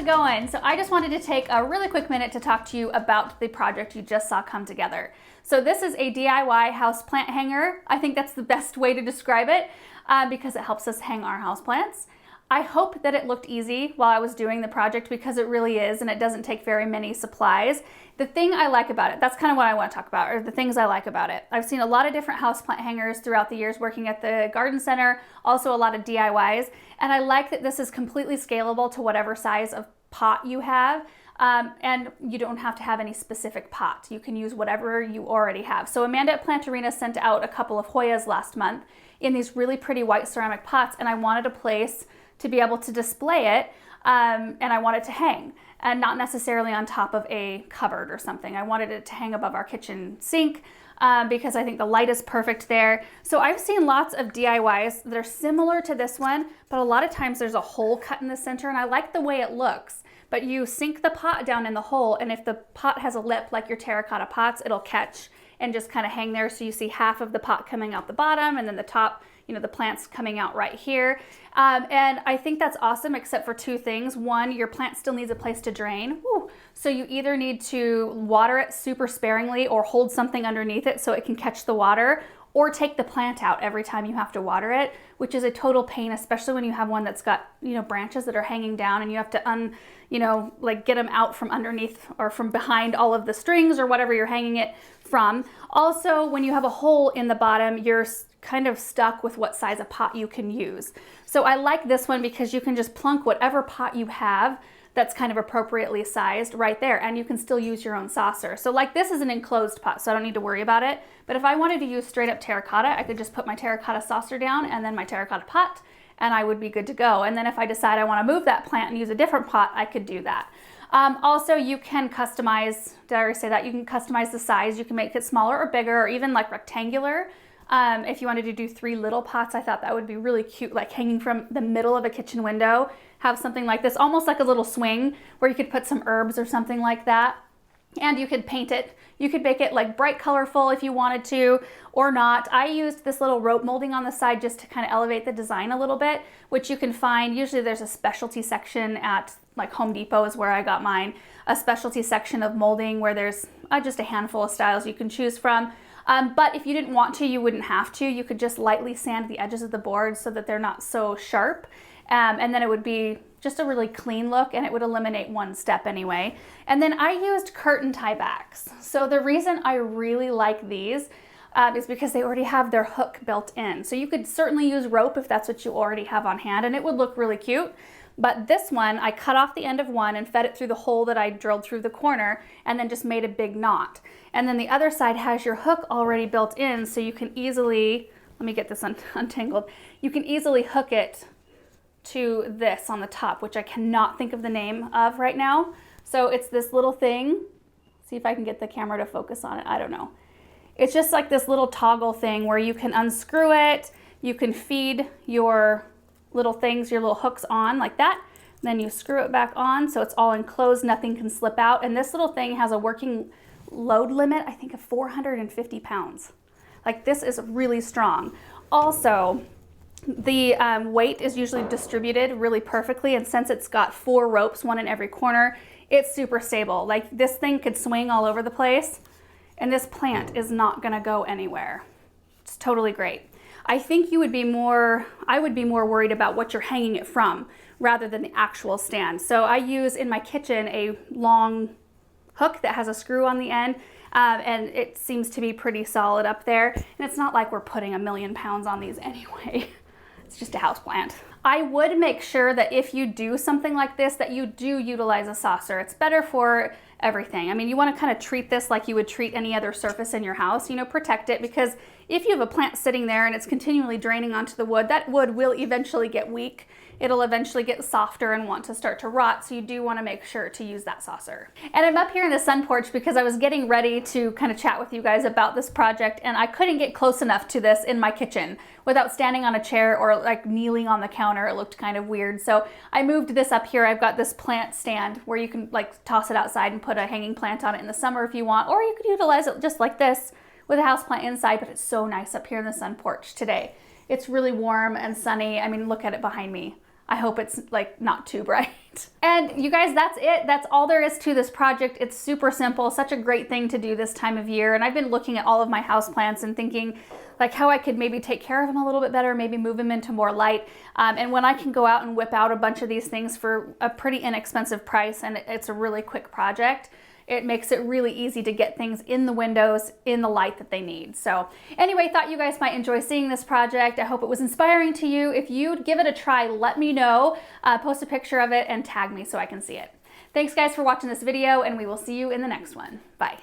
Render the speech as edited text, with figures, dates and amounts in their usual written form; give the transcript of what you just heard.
Going? So I just wanted to take a really quick minute to talk to you about the project you just saw come together. So this is a DIY house plant hanger. I think that's the best way to describe it because it helps us hang our house plants. I hope that it looked easy while I was doing the project because it really is, and it doesn't take very many supplies. The thing I like about it, that's kind of what I want to talk about, or the things I like about it. I've seen a lot of different houseplant hangers throughout the years working at the garden center, also a lot of DIYs, and I like that this is completely scalable to whatever size of pot you have, and you don't have to have any specific pot. You can use whatever you already have. So Amanda at Plantarina sent out a couple of Hoyas last month in these really pretty white ceramic pots, and I wanted a place to be able to display it, and I wanted to hang, and not necessarily on top of a cupboard or something. I wanted it to hang above our kitchen sink because I think the light is perfect there. So I've seen lots of DIYs that are similar to this one, but a lot of times there's a hole cut in the center, and I like the way it looks. But you sink the pot down in the hole, and if the pot has a lip like your terracotta pots, it'll catch and just kind of hang there. So you see half of the pot coming out the bottom, and then the top, you know, the plants coming out right here. And I think that's awesome, except for two things. One, your plant still needs a place to drain. Woo. So you either need to water it super sparingly or hold something underneath it so it can catch the water, or take the plant out every time you have to water it, which is a total pain, especially when you have one that's got, you know, branches that are hanging down and you have to get them out from underneath or from behind all of the strings or whatever you're hanging it from. Also, when you have a hole in the bottom, you're kind of stuck with what size of pot you can use. So I like this one because you can just plunk whatever pot you have that's kind of appropriately sized right there, and you can still use your own saucer. So like this is an enclosed pot, so I don't need to worry about it. But if I wanted to use straight up terracotta, I could just put my terracotta saucer down and then my terracotta pot, and I would be good to go. And then if I decide I want to move that plant and use a different pot, I could do that. Also, you can customize, did I already say that? You can customize the size. You can make it smaller or bigger, or even like rectangular. If you wanted to do 3 little pots, I thought that would be really cute, like hanging from the middle of a kitchen window. Have something like this, almost like a little swing where you could put some herbs or something like that. And you could paint it. You could make it like bright colorful if you wanted to, or not. I used this little rope molding on the side just to kind of elevate the design a little bit, which you can find, usually there's a specialty section at like Home Depot is where I got mine, a specialty section of molding where there's just a handful of styles you can choose from. But if you didn't want to, you wouldn't have to. You could just lightly sand the edges of the board so that they're not so sharp. And then it would be just a really clean look, and it would eliminate one step anyway. And then I used curtain tie backs. So the reason I really like these is because they already have their hook built in. So you could certainly use rope if that's what you already have on hand, and it would look really cute. But this one, I cut off the end of one and fed it through the hole that I drilled through the corner, and then just made a big knot. And then the other side has your hook already built in, so you can easily, let me get this untangled, you can easily hook it to this on the top, which I cannot think of the name of right now. So it's this little thing. See if I can get the camera to focus on it. I don't know. It's just like this little toggle thing where you can unscrew it. You can feed your little things, your little hooks on like that. Then you screw it back on so it's all enclosed, nothing can slip out. And this little thing has a working load limit, I think of 450 pounds. Like this is really strong. Also, the weight is usually distributed really perfectly, and since it's got 4 ropes, one in every corner, it's super stable. Like this thing could swing all over the place, and this plant is not gonna go anywhere. It's totally great. I think you would be more, I would be more worried about what you're hanging it from rather than the actual stand. So I use in my kitchen a long hook that has a screw on the end, and it seems to be pretty solid up there. And it's not like we're putting 1,000,000 pounds on these anyway. It's just a house plant. I would make sure that if you do something like this, that you do utilize a saucer. It's better for everything. I mean, you want to kind of treat this like you would treat any other surface in your house, you know, protect it, because if you have a plant sitting there and it's continually draining onto the wood, that wood will eventually get weak it'll eventually get softer and want to start to rot, so you do want to make sure to use that saucer. And I'm up here in the sun porch because I was getting ready to kind of chat with you guys about this project, and I couldn't get close enough to this in my kitchen without standing on a chair or like kneeling on the counter. It looked kind of weird. So I moved this up here. I've got this plant stand where you can like toss it outside and put a hanging plant on it in the summer if you want, or you could utilize it just like this with a houseplant inside, but it's so nice up here in the sun porch today. It's really warm and sunny. I mean, look at it behind me. I hope it's like not too bright. And you guys, that's it. That's all there is to this project. It's super simple, such a great thing to do this time of year. And I've been looking at all of my houseplants and thinking like how I could maybe take care of them a little bit better, maybe move them into more light. And when I can go out and whip out a bunch of these things for a pretty inexpensive price, and it's a really quick project, it makes it really easy to get things in the windows in the light that they need. So anyway, thought you guys might enjoy seeing this project. I hope it was inspiring to you. If you'd give it a try, let me know. Post a picture of it and tag me so I can see it. Thanks guys for watching this video, and we will see you in the next one. Bye.